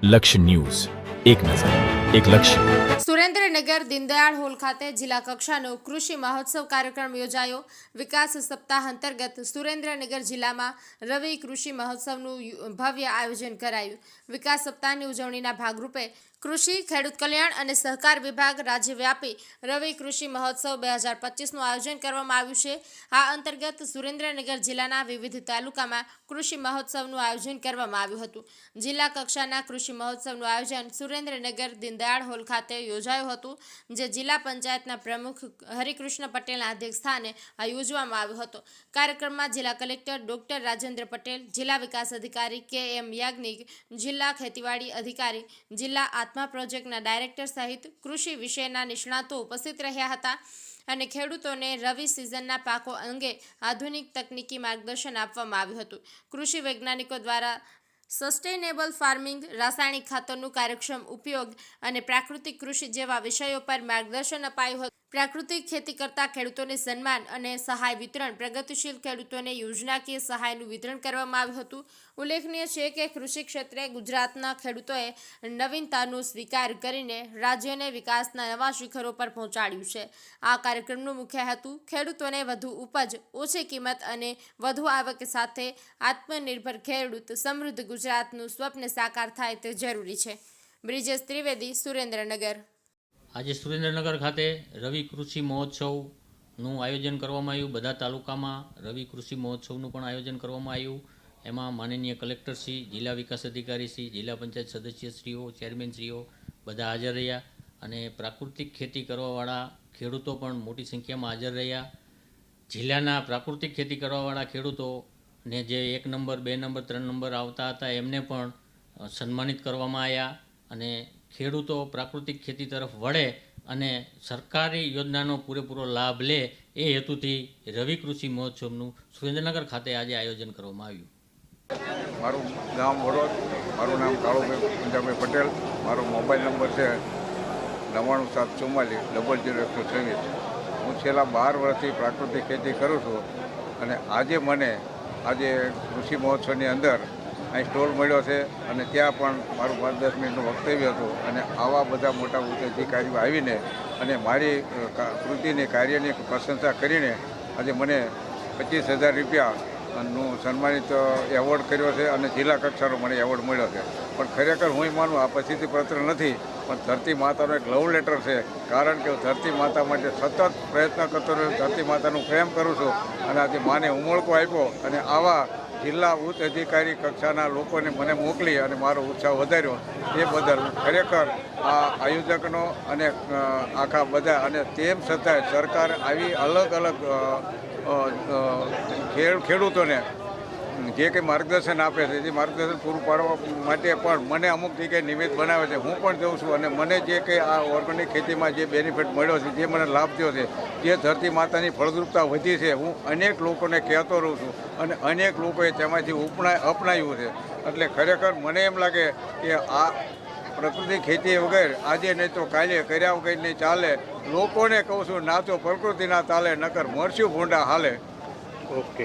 લક્ષ્ય ન્યૂઝ, એક નજર, એક લક્ષ્ય. સુરેન્દ્રનગર દીનદયાળ હોલ ખાતે જિલ્લા કક્ષાનો કૃષિ મહોત્સવ કાર્યક્રમ યોજાયો. વિકાસ સપ્તાહ અંતર્ગત સુરેન્દ્રનગર જિલ્લામાં રવિ કૃષિ મહોત્સવનું ભવ્ય આયોજન કરાયું. વિકાસ સપ્તાહની ઉજવણીના ભાગરૂપે કૃષિ, ખેડૂત કલ્યાણ અને સહકાર વિભાગ રાજ્યવ્યાપી રવિ કૃષિ મહોત્સવ 2025નું આયોજન કરવામાં આવ્યું છે. આ અંતર્ગત સુરેન્દ્રનગર જિલ્લાના વિવિધ તાલુકામાં કૃષિ મહોત્સવનું આયોજન કરવામાં આવ્યું હતું. જિલ્લા કક્ષાના કૃષિ મહોત્સવનું આયોજન સુરેન્દ્રનગર દીનદયાળ હોલ ખાતે યોજાયું હતું, જે જિલ્લા પંચાયતના પ્રમુખ હરિકૃષ્ણ પટેલના અધ્યક્ષસ્થાને યોજવામાં આવ્યો હતો. કાર્યક્રમમાં જિલ્લા કલેક્ટર ડોક્ટર રાજેન્દ્ર પટેલ, જિલ્લા વિકાસ અધિકારી કે.એમ. યાજ્ઞિક, જિલ્લા ખેતીવાડી અધિકારી, જિલ્લા આત્મા પ્રોજેક્ટના ડાયરેક્ટર સહિત કૃષિ વિષયના નિષ્ણાતો ઉપસ્થિત રહ્યા હતા અને ખેડૂતોને રવિ સિઝનના પાકો અંગે આધુનિક તકનીકી માર્ગદર્શન આપવામાં આવ્યું હતું. કૃષિ વૈજ્ઞાનિકો દ્વારા સસ્ટેનેબલ ફાર્મિંગ, રાસાયણિક ખાતરનું કાર્યક્ષમ ઉપયોગ અને પ્રાકૃતિક કૃષિ જેવા વિષયો પર માર્ગદર્શન અપાયું હતું. પ્રાકૃતિક ખેતી કરતા ખેડૂતોને સન્માન અને સહાય વિતરણ, પ્રગતિશીલ ખેડૂતોને યોજનાકીય સહાયનું વિતરણ કરવામાં આવ્યું હતું. ઉલ્લેખનીય છે કે કૃષિ ક્ષેત્રે ગુજરાતના ખેડૂતોએ નવીનતાનો સ્વીકાર કરીને રાજ્યને વિકાસના નવા શિખરો પર પહોંચાડ્યું છે. આ કાર્યક્રમનો મુખ્ય હેતુ ખેડૂતોને વધુ ઉપજ, ઓછી કિંમત અને વધુ આવક સાથે આત્મનિર્ભર ખેડૂત સમૃદ્ધ ગુજરાતનું સ્વપ્ન સાકાર થાય તે જરૂરી છે. બ્રિજેશ ત્રિવેદી, સુરેન્દ્રનગર. આજે સુરેન્દ્રનગર ખાતે રવિ કૃષિ મહોત્સવનું આયોજન કરવામાં આવ્યું. બધા તાલુકામાં રવિ કૃષિ મહોત્સવનું પણ આયોજન કરવામાં આવ્યું. એમાં માનનીય કલેક્ટરશ્રી, જિલ્લા વિકાસ અધિકારીશ્રી, જિલ્લા પંચાયત સદસ્યશ્રીઓ, ચેરમેનશ્રીઓ બધા હાજર રહ્યા અને પ્રાકૃતિક ખેતી કરવાવાળા ખેડૂતો પણ મોટી સંખ્યામાં હાજર રહ્યા. જિલ્લાના પ્રાકૃતિક ખેતી કરવાવાળા ખેડૂતોને જે 1 નંબર, 2 નંબર, 3 નંબર આવતા હતા એમને પણ સન્માનિત કરવામાં આવ્યા અને ખેડૂતો પ્રાકૃતિક ખેતી તરફ વળે અને સરકારી યોજનાનો પૂરેપૂરો લાભ લે એ હેતુથી રવિ કૃષિ મહોત્સવનું સુરેન્દ્રનગર ખાતે આજે આયોજન કરવામાં આવ્યું. મારું ગામ વડોદ, મારું નામ કાળુભાઈ પંજાબભાઈ પટેલ, મારો મોબાઈલ નંબર છે 99744 00126. હું છેલ્લા 12 વર્ષથી પ્રાકૃતિક ખેતી કરું છું અને આજે કૃષિ મહોત્સવની અંદર અહીં સ્ટોલ મળ્યો છે અને ત્યાં પણ મારું 5-10 મિનિટનું વક્તવ્ય હતું અને આવા બધા મોટા ઉચ્ચ અધિકારીઓ આવીને અને મારી કૃતિની કાર્યની પ્રશંસા કરીને આજે મને 25,000 રૂપિયાનું સન્માનિત એવોર્ડ કર્યો છે અને જિલ્લા કક્ષાનો મને એવોર્ડ મળ્યો છે. પણ ખરેખર હું માનું આ પ્રસિદ્ધિ પત્ર નથી, પણ ધરતી માતાનો એક લવ લેટર છે. કારણ કે હું ધરતી માતા માટે સતત પ્રયત્ન કરતો રહ્યો, ધરતી માતાનું પ્રેમ કરું છું અને આજે માને ઉમળકો આપ્યો અને આવા જિલ્લા ઉચ્ચ અધિકારી કક્ષાના લોકોને મને મોકલી અને મારો ઉત્સાહ વધાર્યો. એ બદલ ખરેખર આ આયોજકનો અને આખા બધા અને તેમ છતાંય સરકાર આવી અલગ અલગ ખેડૂતોને જે કંઈ માર્ગદર્શન આપે છે, જે માર્ગદર્શન પૂરું પાડવા માટે પણ મને અમુક જગ્યાએ નિમિત્ત બનાવે છે. હું પણ જઉં છું અને મને જે કંઈ આ ઓર્ગેનિક ખેતીમાં જે બેનિફિટ મળ્યો છે, જે મને લાભ થયો છે, જે ધરતી માતાની ફળદ્રુપતા વધી છે, હું અનેક લોકોને કહેતો રહું છું અને અનેક લોકોએ તેમાંથી અપનાવ્યું છે. એટલે ખરેખર મને એમ લાગે કે આ પ્રકૃતિ ખેતી વગર આજે નહીં તો કાલે કર્યા વગર નહીં ચાલે. લોકોને કહું છું, નાચો પ્રકૃતિના તાલે, નકર મરશું ભૂંડા હાલે. ઓકે.